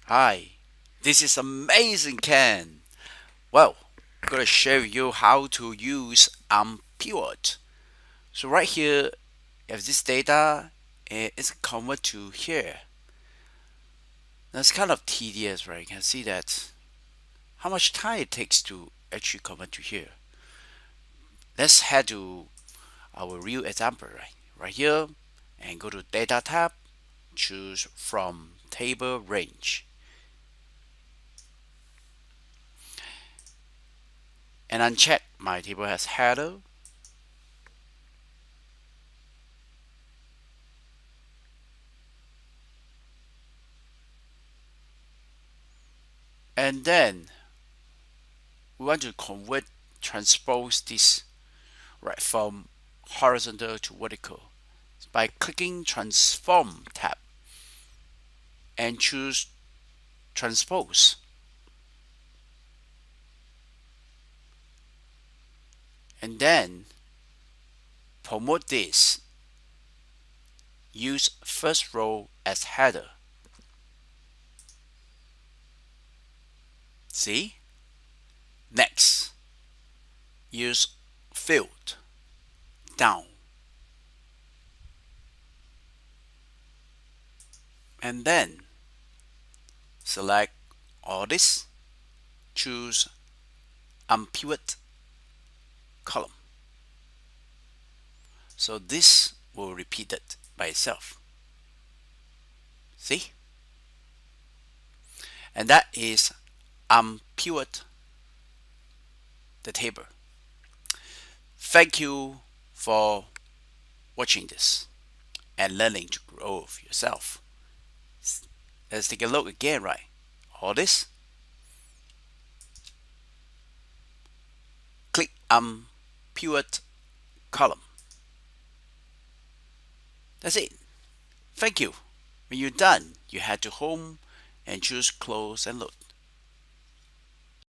Hi, this is amazing, Ken. Well, I'm gonna show you how to use Unpivot. So right here, you have this data, and it's convert to here. That's kind of tedious, right? You can see that how much time it takes to actually convert to here. Let's head to our real example, right? Right here, and go to Data tab, choose from Table Range, and uncheck my table has header. And then we want to convert, transpose this right from horizontal to vertical by clicking Transform tab and choose Transpose. And then promote this. Use first row as header. See? Next, use field down. And then select all this. Choose Unpivot column. So this will repeat it by itself. See? And that is Unpivot the table. Thank you for watching this and learning to grow yourself. Let's take a look again, right? All this. Click Pivot column. That's it. Thank you. When you're done, you head to home and choose close and load.